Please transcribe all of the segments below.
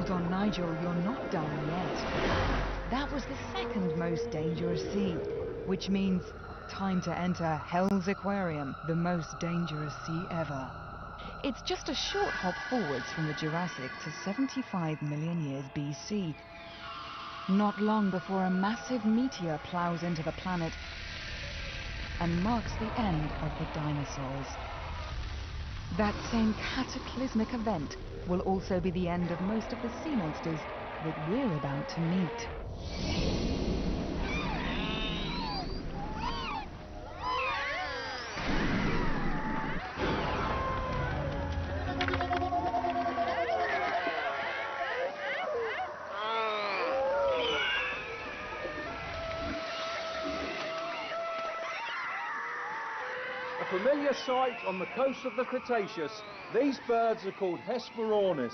Hold on, Nigel, you're not done yet. That was the second most dangerous sea, which means time to enter Hell's Aquarium, the most dangerous sea ever. It's just a short hop forwards from the Jurassic to 75 million years BC. Not long before a massive meteor plows into the planet and marks the end of the dinosaurs. That same cataclysmic event will also be the end of most of the sea monsters that we're about to meet. A familiar sight on the coast of the Cretaceous, these birds are called Hesperornis.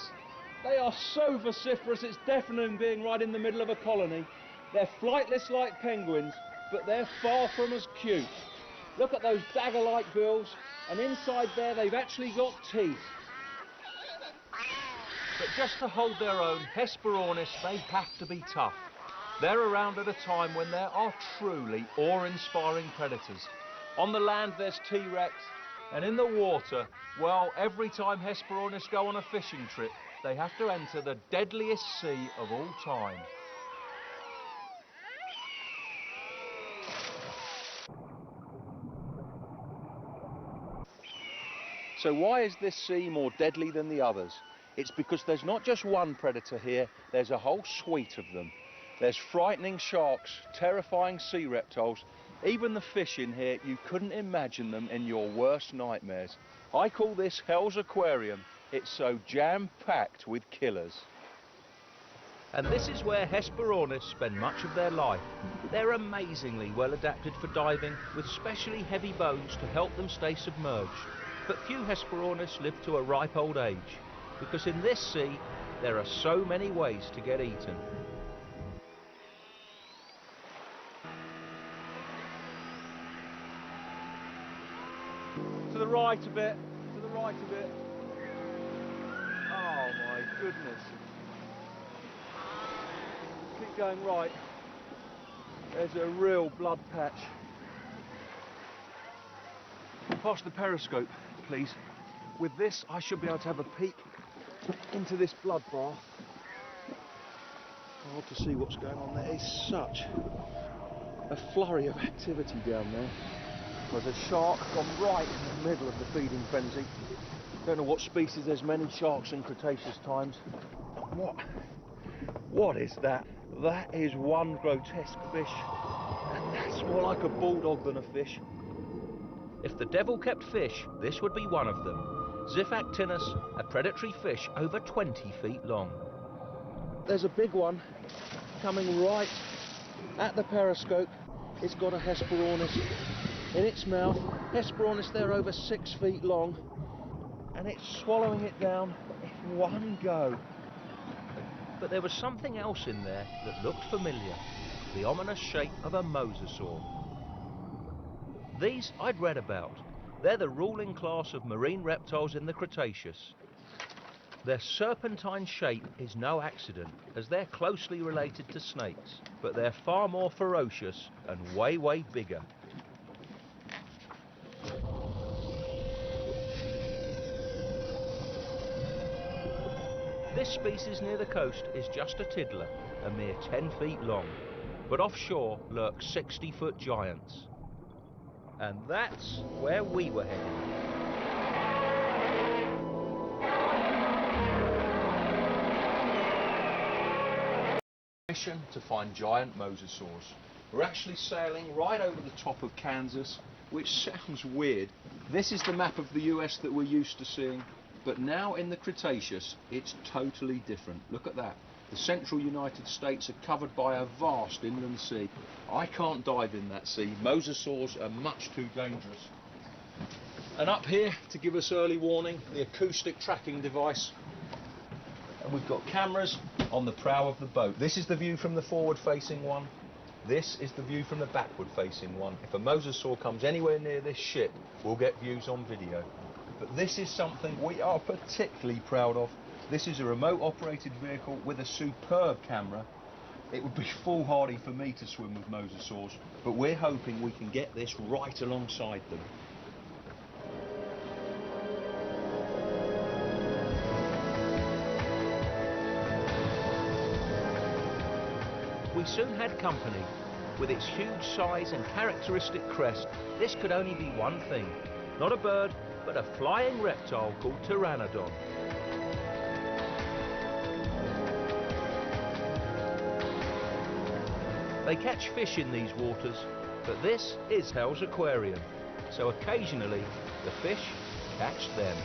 They are so vociferous, it's deafening being right in the middle of a colony. They're flightless like penguins, but they're far from as cute. Look at those dagger-like bills, and inside there they've actually got teeth. But just to hold their own, Hesperornis, they have to be tough. They're around at a time when there are truly awe-inspiring predators. On the land there's T-Rex, and in the water, well, every time Hesperornis go on a fishing trip, they have to enter the deadliest sea of all time. So why is this sea more deadly than the others? It's because there's not just one predator here, there's a whole suite of them. There's frightening sharks, terrifying sea reptiles, even the fish in here, you couldn't imagine them in your worst nightmares. I call this Hell's Aquarium. It's so jam-packed with killers. And this is where Hesperornis spend much of their life. They're amazingly well adapted for diving, with specially heavy bones to help them stay submerged. But few Hesperornis live to a ripe old age, because in this sea, there are so many ways to get eaten. To the right a bit, to the right a bit. Oh my goodness. Keep going right. There's a real blood patch. Pass the periscope, please. With this, I should be able to have a peek into this blood bath. Hard to see what's going on there. It's such a flurry of activity down there. There's a shark gone right in the middle of the feeding frenzy. Don't know what species, there's many sharks in Cretaceous times. What is that? That is one grotesque fish, and that's more like a bulldog than a fish. If the devil kept fish, this would be one of them. Xiphactinus, a predatory fish over 20 feet long. There's a big one coming right at the periscope. It's got a Hesperornis in its mouth. Hesperornis there over 6 feet long, and it's swallowing it down in one go. But there was something else in there that looked familiar, the ominous shape of a Mosasaur. These I'd read about. They're the ruling class of marine reptiles in the Cretaceous. Their serpentine shape is no accident, as they're closely related to snakes, but they're far more ferocious and way, way bigger. This species near the coast is just a tiddler, a mere 10 feet long, but offshore lurk 60-foot giants. And that's where we were heading. Mission to find giant mosasaurs. We're actually sailing right over the top of Kansas, which sounds weird. This is the map of the US that we're used to seeing, but now in the Cretaceous, it's totally different. Look at that. The central United States are covered by a vast inland sea. I can't dive in that sea. Mosasaurs are much too dangerous. And up here, to give us early warning, the acoustic tracking device. And we've got cameras on the prow of the boat. This is the view from the forward-facing one. This is the view from the backward-facing one. If a mosasaur comes anywhere near this ship, we'll get views on video. But this is something we are particularly proud of. This is a remote operated vehicle with a superb camera. It would be foolhardy for me to swim with mosasaurs, but we're hoping we can get this right alongside them. We soon had company. With its huge size and characteristic crest, this could only be one thing. Not a bird, but a flying reptile called Pteranodon. They catch fish in these waters, but this is Hell's aquarium, so occasionally the fish catch them.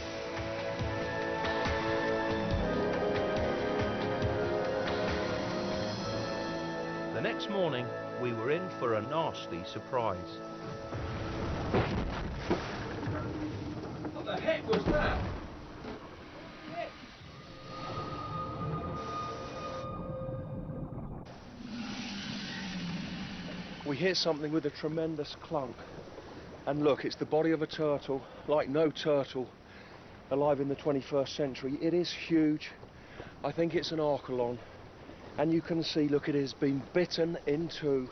The next morning, we were in for a nasty surprise. What the heck was that? We hear something with a tremendous clunk. And look, it's the body of a turtle, like no turtle alive in the 21st century. It is huge. I think it's an Archelon. And you can see, look, it has been bitten in two.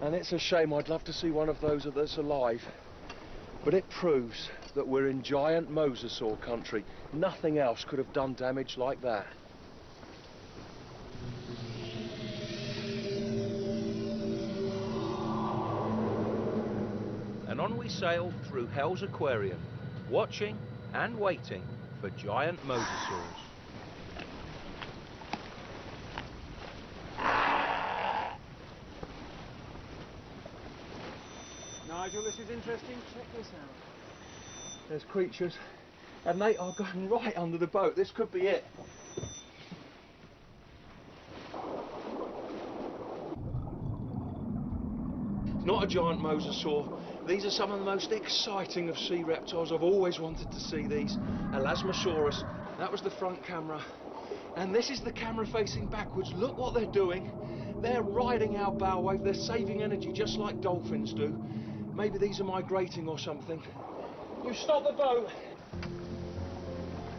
And it's a shame. I'd love to see one of those that's alive. But it proves that we're in giant mosasaur country. Nothing else could have done damage like that. And on we sailed through Hell's aquarium, watching and waiting for giant mosasaurs. Nigel, this is interesting. Check this out. There's creatures, and they are going right under the boat. This could be it. It's not a giant mosasaur. These are some of the most exciting of sea reptiles. I've always wanted to see these. Elasmosaurus. That was the front camera. And this is the camera facing backwards. Look what they're doing. They're riding our bow wave. They're saving energy just like dolphins do. Maybe these are migrating or something. You stop the boat!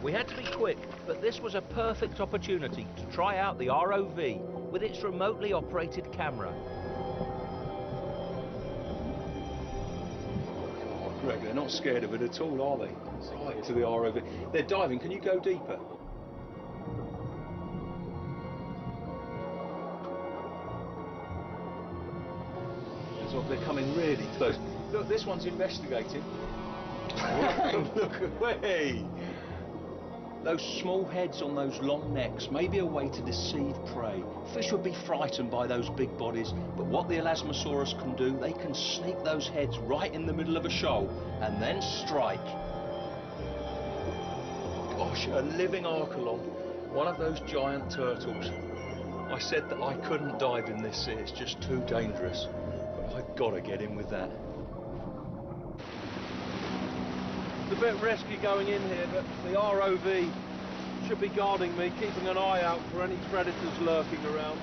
We had to be quick, but this was a perfect opportunity to try out the ROV with its remotely operated camera. Oh, Greg, they're not scared of it at all, are they? Right to the ROV. They're diving. Can you go deeper? They're coming really close. Look, this one's investigating. Look away! Those small heads on those long necks may be a way to deceive prey. Fish would be frightened by those big bodies, but what the Elasmosaurus can do, they can sneak those heads right in the middle of a shoal and then strike. Gosh, a living Archelon, one of those giant turtles. I said that I couldn't dive in this sea, it's just too dangerous. I've got to get in with that. It's a bit risky going in here, but the ROV should be guarding me, keeping an eye out for any predators lurking around.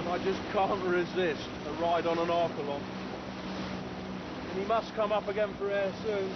And I just can't resist a ride on an Archelon. And he must come up again for air soon.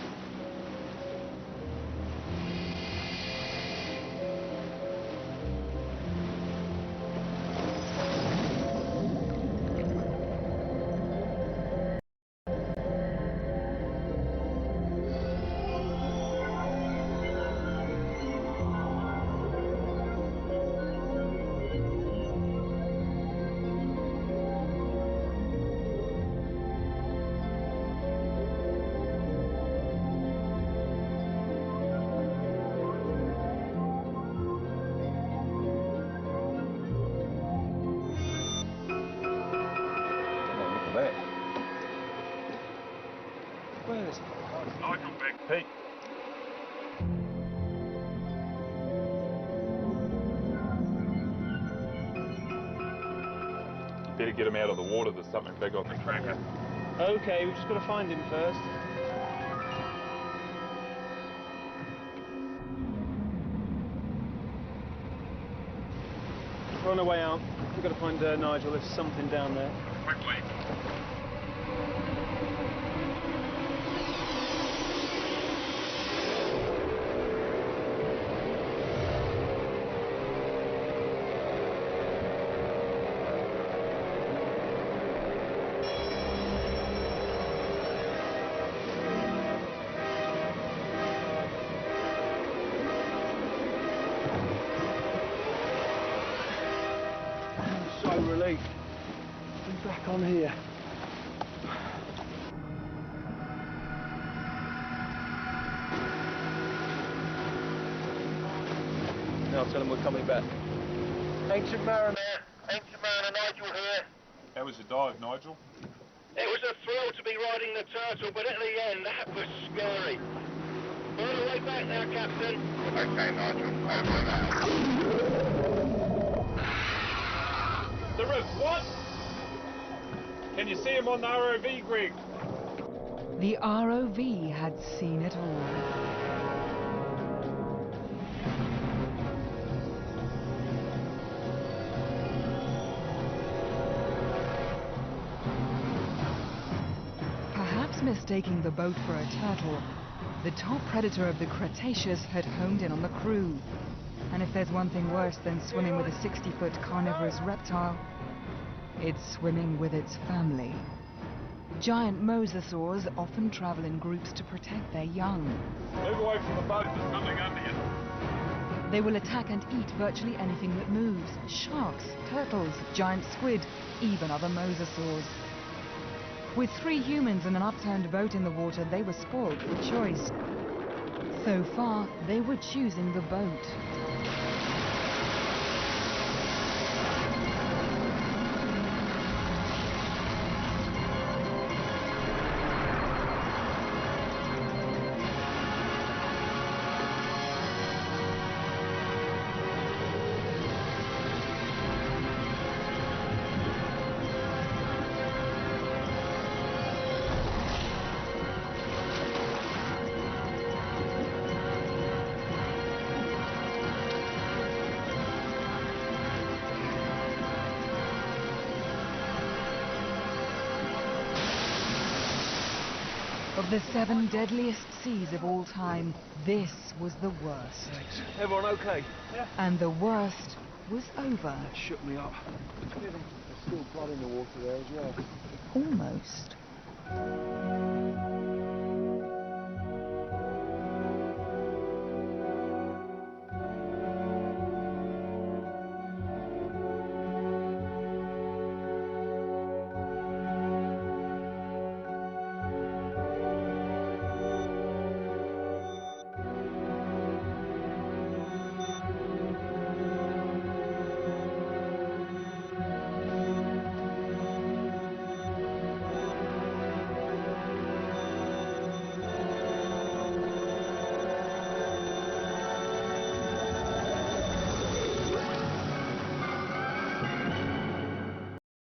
Where is it? Nigel, Big Pete. Better get him out of the water. There's something big on the tracker. Okay, we've just got to find him first. We're on our way out. We've got to find Nigel. There's something down there. Quickly. relief to be back on here. Now tell them we're coming back. Ancient Mariner Nigel here. How was your dive, Nigel? It was a thrill to be riding the turtle, but at the end, that was scary. We're on the way back now, Captain. Okay, Nigel, over now. The roof, what? Can you see him on the ROV, Greg? The ROV had seen it all. Perhaps mistaking the boat for a turtle, the top predator of the Cretaceous had homed in on the crew. And if there's one thing worse than swimming with a 60-foot carnivorous reptile, it's swimming with its family. Giant mosasaurs often travel in groups to protect their young. Move away from the boat, there's nothing under you. They will attack and eat virtually anything that moves. Sharks, turtles, giant squid, even other mosasaurs. With 3 humans and an upturned boat in the water, they were spoiled for choice. So far, they were choosing the boat. Of the 7 deadliest seas of all time, this was the worst. Everyone okay? Yeah. And the worst was over. That shook me up. There's still blood in the water there as well. Almost.